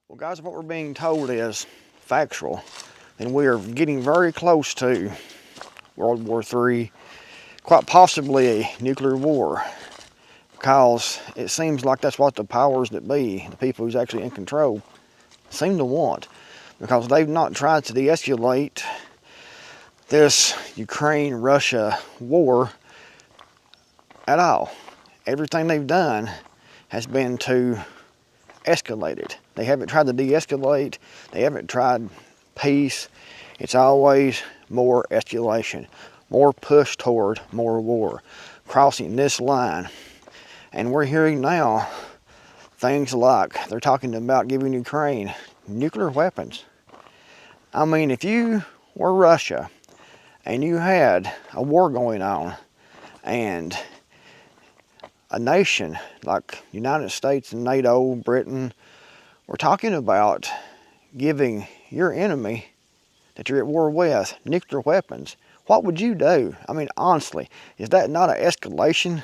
Well, guys, what we're being told is factual, and we are getting very close to World War III, quite possibly a nuclear war, because it seems like that's what the powers that be, the people who's actually in control, seem to want, because they've not tried to de-escalate this Ukraine-Russia war at all. Everything they've done has been to escalate it. They haven't tried to de-escalate. They haven't tried peace. It's always more escalation, more push toward more war, crossing this line. And we're hearing now things like they're talking about giving Ukraine nuclear weapons. I mean, if you were Russia and you had a war going on and a nation like United States and NATO, Britain, we're talking about giving your enemy that you're at war with nuclear weapons, what would you do? I mean, honestly, is that not an escalation?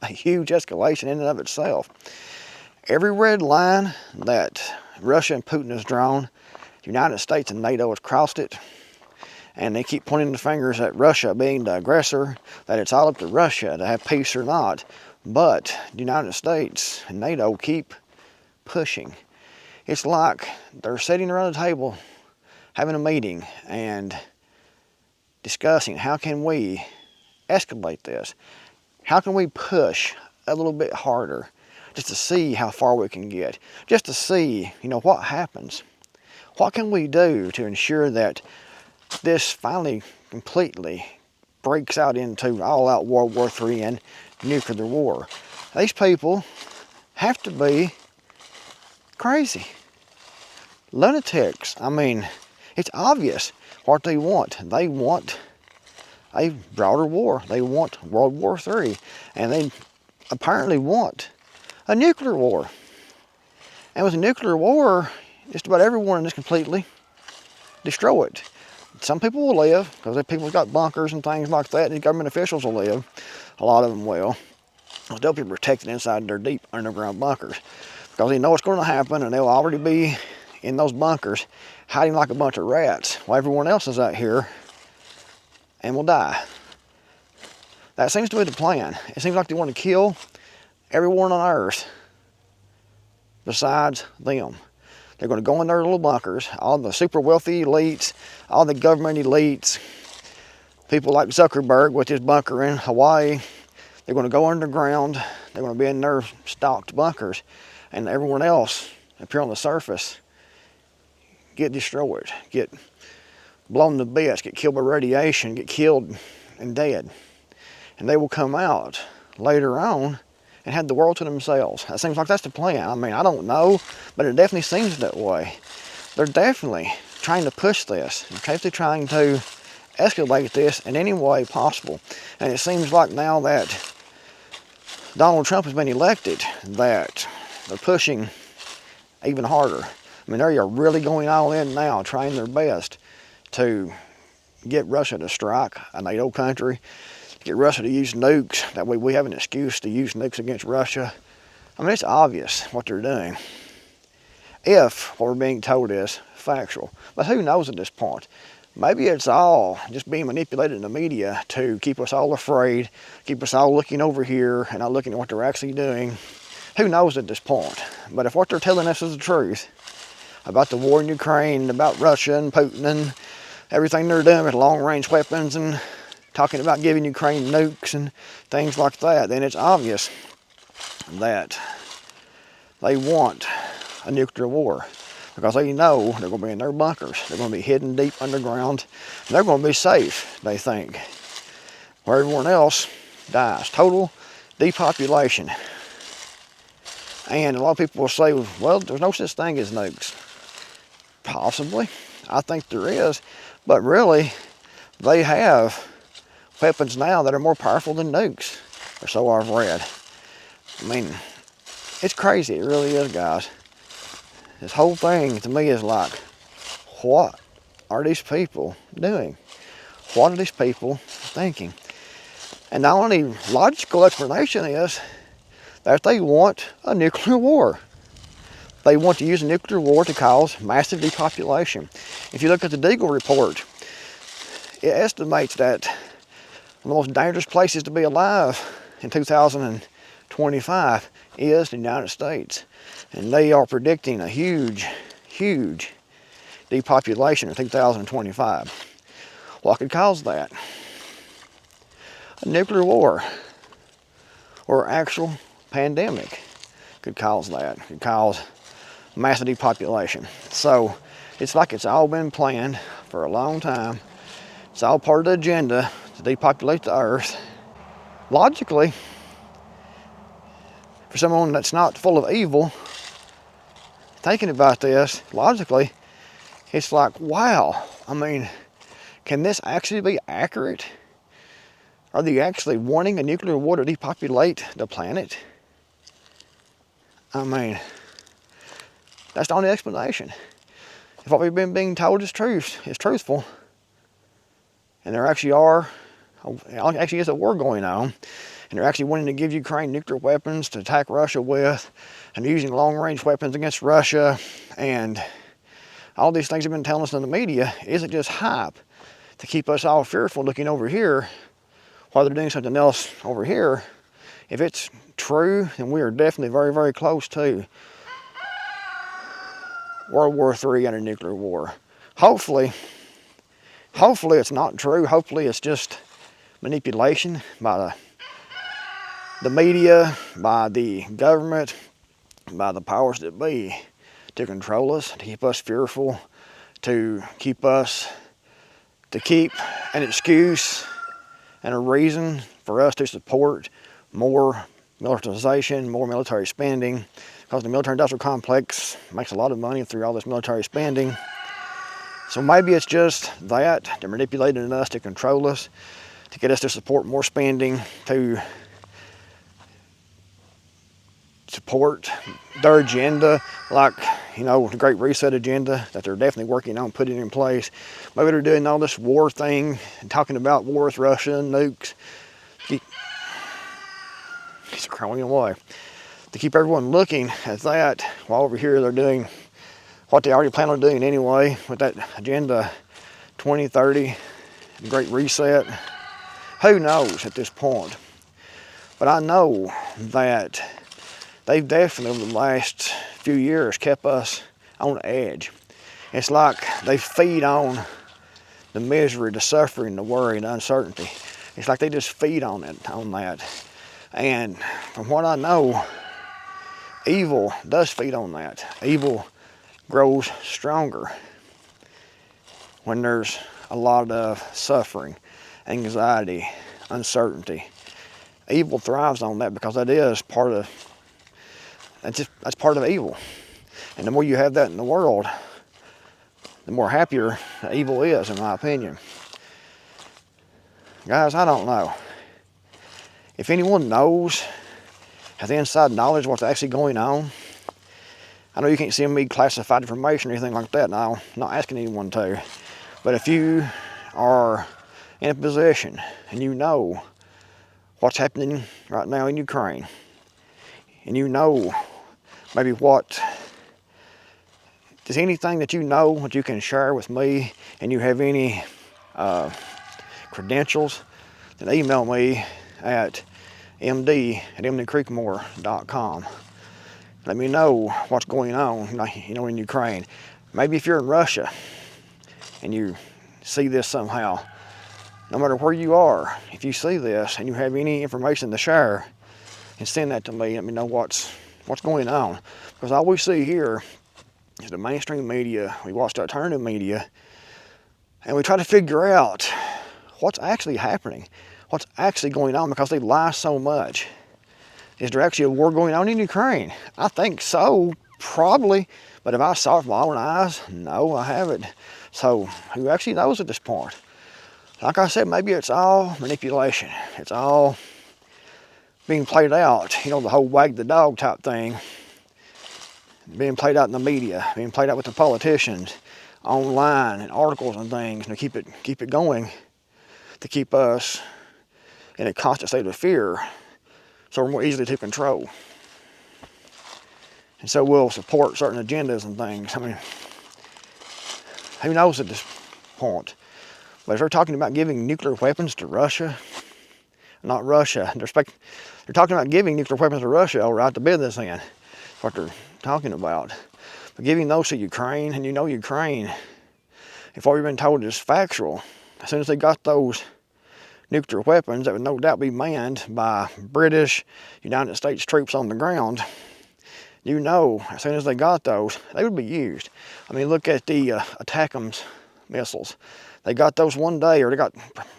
A huge escalation in and of itself. Every red line that Russia and Putin has drawn, the United States and NATO has crossed it, and they keep pointing the fingers at Russia being the aggressor, that it's all up to Russia to have peace or not. But the United States and NATO keep pushing. It's like they're sitting around a table having a meeting and discussing how can we escalate this? How can we push a little bit harder just to see how far we can get? Just to see, what happens. What can we do to ensure that this finally completely breaks out into all-out World War III and nuclear war? These people have to be crazy. Lunatics. I mean, it's obvious what they want. They want a broader war. They want World War III. And they apparently want a nuclear war. And with a nuclear war, just about everyone is completely destroyed. Some people will live, because people have got bunkers and things like that, and government officials will live. A lot of them will. They'll be protected inside their deep underground bunkers, because they know what's going to happen, and they'll already be in those bunkers hiding like a bunch of rats while everyone else is out here and will die. That seems to be the plan. It seems like they want to kill everyone on Earth besides them. They're going to go in their little bunkers, all the super wealthy elites, all the government elites, people like Zuckerberg with his bunker in Hawaii. They're going to go underground. They're going to be in their stocked bunkers, and everyone else up here on the surface get destroyed, get blown to bits, get killed by radiation, get killed and dead. And they will come out later on and have the world to themselves. It seems like that's the plan. I mean, I don't know, but it definitely seems that way. They're definitely trying to push this. They're definitely trying to escalate this in any way possible. And it seems like now that Donald Trump has been elected, that they're pushing even harder. I mean, they are really going all in now, trying their best to get Russia to strike a NATO country, get Russia to use nukes. That way we have an excuse to use nukes against Russia. I mean, it's obvious what they're doing, if what we're being told is factual. But who knows at this point? Maybe it's all just being manipulated in the media to keep us all afraid, keep us all looking over here and not looking at what they're actually doing. Who knows at this point? But if what they're telling us is the truth about the war in Ukraine, about Russia and Putin and everything they're doing with long-range weapons and talking about giving Ukraine nukes and things like that, then it's obvious that they want a nuclear war, because they know they're going to be in their bunkers. They're going to be hidden deep underground, and they're going to be safe, they think, where everyone else dies. Total depopulation. And a lot of people will say, well, there's no such thing as nukes. Possibly. I think there is. But really, they have weapons now that are more powerful than nukes, or so I've read. I mean, it's crazy. It really is, guys. This whole thing to me is like, what are these people doing? What are these people thinking? And the only logical explanation is that they want a nuclear war. They want to use a nuclear war to cause massive depopulation. If you look at the Deagle report, it estimates that one of the most dangerous places to be alive in 2025 is the United States. And they are predicting a huge, huge depopulation in 2025. What could cause that? A nuclear war or actual pandemic could cause that. Could cause massive depopulation. So it's like it's all been planned for a long time. It's all part of the agenda to depopulate the earth. Logically, for someone that's not full of evil, thinking about this, logically, it's like, wow, I mean, can this actually be accurate? Are they actually wanting a nuclear war to depopulate the planet? I mean, that's the only explanation. If what we've been being told is truthful, and there actually is a war going on, and they're actually wanting to give Ukraine nuclear weapons to attack Russia with, and using long-range weapons against Russia, and all these things have been telling us in the media, is it just hype to keep us all fearful looking over here while they're doing something else over here? If it's true, then we are definitely very, very close to World War III and a nuclear war. Hopefully it's not true. Hopefully it's just manipulation by the media, by the government, by the powers that be to control us, to keep us fearful, to keep an excuse and a reason for us to support more militarization, more military spending, because the military-industrial complex makes a lot of money through all this military spending. So maybe it's just that they're manipulating us to control us, to get us to support more spending, to support their agenda, like, you know, the Great Reset agenda that they're definitely working on putting in place. Maybe they're doing all this war thing and talking about war with Russia and nukes. He's crawling away. To keep everyone looking at that, while over here they're doing what they already plan on doing anyway with that Agenda 2030, the Great Reset. Who knows at this point? But I know that they've definitely over the last few years kept us on edge. It's like they feed on the misery, the suffering, the worry, the uncertainty. It's like they just feed on that. And from what I know, evil does feed on that. Evil grows stronger when there's a lot of suffering, anxiety, uncertainty. Evil thrives on that because that's part of evil. And the more you have that in the world, the more happier evil is, in my opinion. Guys, I don't know. If anyone knows, has the inside knowledge of what's actually going on, I know you can't send me classified information or anything like that, and I'm not asking anyone to. But if you are in a position and you know what's happening right now in Ukraine, and you know maybe does anything that you know that you can share with me, and you have any credentials, then email me at md@mdcreekmore.com. Let me know what's going on, in Ukraine. Maybe if you're in Russia and you see this somehow, no matter where you are, if you see this and you have any information to share, and send that to me. Let me know what's going on. Because all we see here is the mainstream media. We watch the alternative media, and we try to figure out what's actually happening, what's actually going on, because they lie so much. Is there actually a war going on in Ukraine? I think so, probably. But have I saw it with my own eyes? No, I haven't. So who actually knows at this point? Like I said, maybe it's all manipulation. It's all being played out. The whole Wag the Dog type thing. Being played out in the media, being played out with the politicians, online, and articles and things, to keep it going, to keep us in a constant state of fear, so we're more easily to control. And so we'll support certain agendas and things. I mean, who knows at this point? But if they're talking about giving nuclear weapons to Russia, not Russia, they're talking about giving nuclear weapons to Russia or out to business in. That's what they're talking about. But giving those to Ukraine, and you know Ukraine, if what we've been told is factual, as soon as they got those nuclear weapons that would no doubt be manned by British, United States troops on the ground, you know, as soon as they got those, they would be used. I mean, look at the ATACMS missiles. They got those one day, or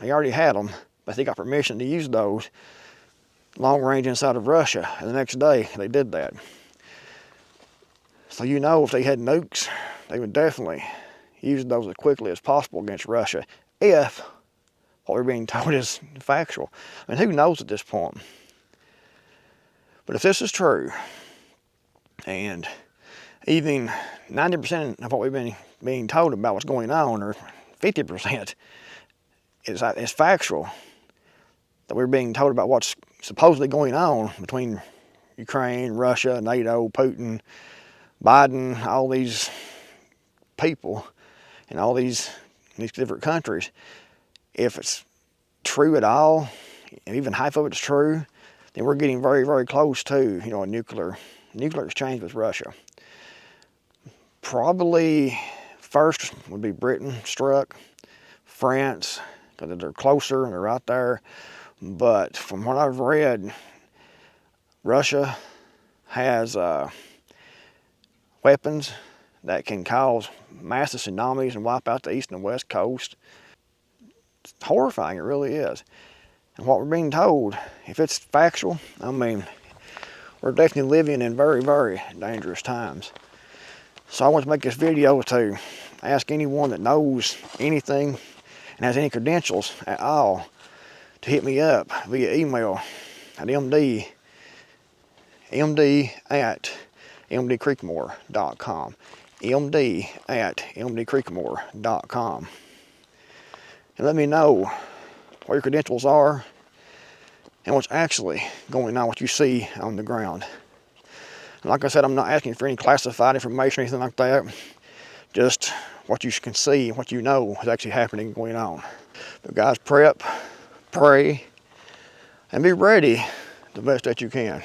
they already had them, but they got permission to use those long range inside of Russia. And the next day, they did that. So you know, if they had nukes, they would definitely use those as quickly as possible against Russia, if what we're being told is factual. I mean, who knows at this point? But if this is true, and even 90% of what we've been being told about what's going on, or 50%, is factual, that we're being told about what's supposedly going on between Ukraine, Russia, NATO, Putin, Biden, all these people, and all these different countries. If it's true at all, and even half of it's true, then we're getting very, very close to, you know, a nuclear exchange with Russia. Probably first would be Britain struck, France, because they're closer and they're out there. But from what I've read, Russia has weapons that can cause massive tsunamis and wipe out the east and west coast. It's horrifying, it really is. And what we're being told, if it's factual, I mean, we're definitely living in very, very dangerous times. So I want to make this video to ask anyone that knows anything and has any credentials at all to hit me up via email at md at mdcreekmore.com. md at mdcreekmore.com. And let me know what your credentials are and what's actually going on, what you see on the ground. And like I said, I'm not asking for any classified information or anything like that. Just what you can see, what you know is actually happening, going on. But guys, prep, pray, and be ready the best that you can.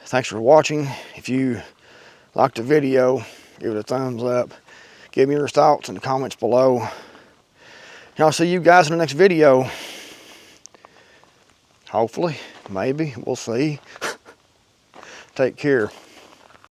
Thanks for watching. If you liked the video, give it a thumbs up. Give me your thoughts in the comments below. And I'll see you guys in the next video. Hopefully, maybe, we'll see. Take care.